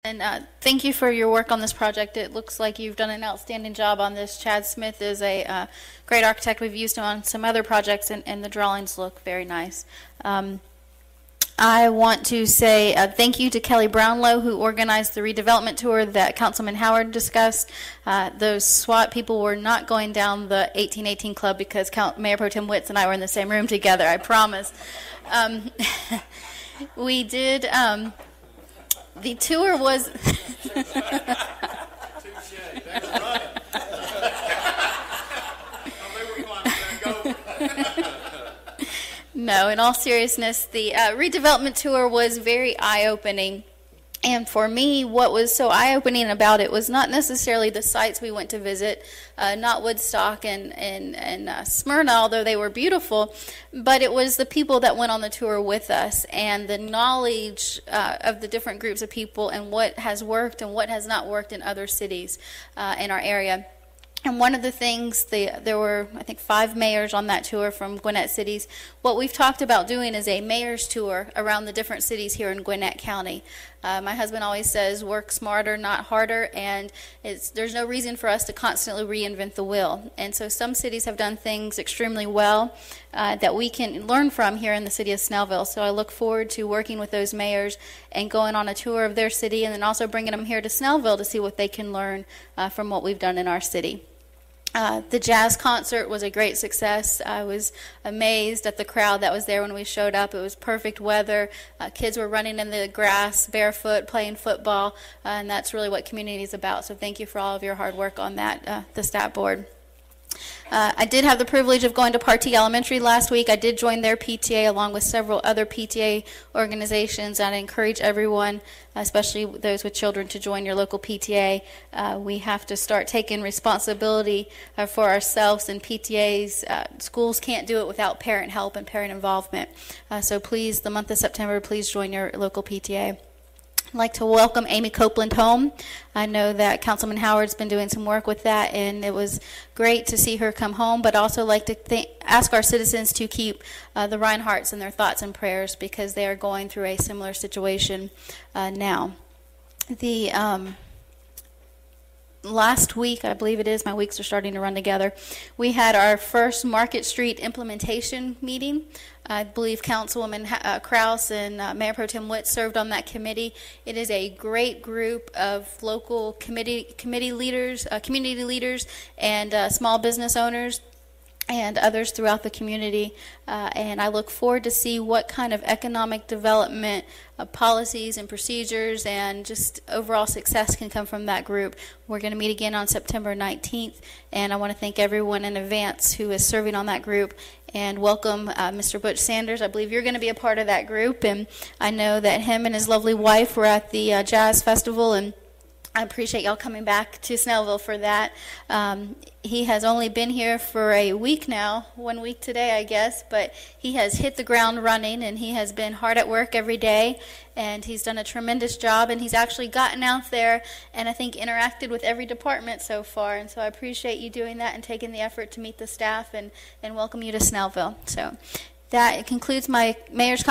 And thank you for your work on this project. It looks like you've done an outstanding job on this. Chad Smith is a great architect. We've used him on some other projects, and the drawings look very nice. I want to say thank you to Kelly Brownlow, who organized the redevelopment tour that Councilman Howard discussed. Those SWAT people were not going down the 1818 Club because Mayor Pro Tem Witz and I were in the same room together, I promise. We did... the tour was... No, in all seriousness, the redevelopment tour was very eye-opening. And for me, what was so eye-opening about it was not necessarily the sites we went to visit, not Woodstock and Smyrna, although they were beautiful, but it was the people that went on the tour with us and the knowledge of the different groups of people and what has worked and what has not worked in other cities in our area. And one of the things, there were, I think, 5 mayors on that tour from Gwinnett cities. What we've talked about doing is a mayor's tour around the different cities here in Gwinnett County. My husband always says, work smarter, not harder, and there's no reason for us to constantly reinvent the wheel. And so some cities have done things extremely well that we can learn from here in the city of Snellville. So I look forward to working with those mayors and going on a tour of their city and then also bringing them here to Snellville to see what they can learn from what we've done in our city. The jazz concert was a great success. I was amazed at the crowd that was there when we showed up. It was perfect weather. Kids were running in the grass barefoot, playing football, and that's really what community is about. So thank you for all of your hard work on that, the staff board. I did have the privilege of going to Partee Elementary last week. I did join their PTA along with several other PTA organizations, and I encourage everyone, especially those with children, to join your local PTA. We have to start taking responsibility for ourselves and PTAs. Schools can't do it without parent help and parent involvement. So please, the month of September, please join your local PTA. I'd like to welcome Amy Copeland home. I know that Councilman Howard's been doing some work with that, and it was great to see her come home, but also like to ask our citizens to keep the Reinhardts in their thoughts and prayers because they are going through a similar situation now. The last week, I believe it is, my weeks are starting to run together, we had our first Market Street implementation meeting. I believe Councilwoman Kraus and Mayor Pro Tem Witt served on that committee. It is a great group of local committee leaders, community leaders, and small business owners and others throughout the community, and I look forward to see what kind of economic development policies and procedures and just overall success can come from that group. We're going to meet again on September 19th, and I want to thank everyone in advance who is serving on that group and welcome Mr. Butch Sanders. I believe you're going to be a part of that group, and I know that him and his lovely wife were at the Jazz Festival, and I appreciate y'all coming back to Snellville for that. He has only been here for a week now, 1 week today, I guess, but he has hit the ground running, and he has been hard at work every day, and he's done a tremendous job, and he's actually gotten out there and I think interacted with every department so far, and so I appreciate you doing that and taking the effort to meet the staff and welcome you to Snellville. So that concludes my mayor's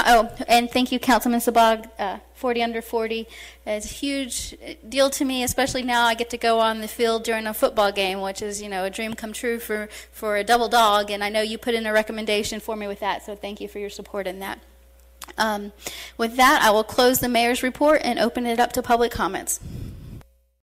and thank you, Councilman Sabag. 40 under 40 is a huge deal to me, especially now I get to go on the field during a football game, which is, you know, a dream come true for a double dog, and I know you put in a recommendation for me with that, so thank you for your support in that. With that, I will close the mayor's report and open it up to public comments.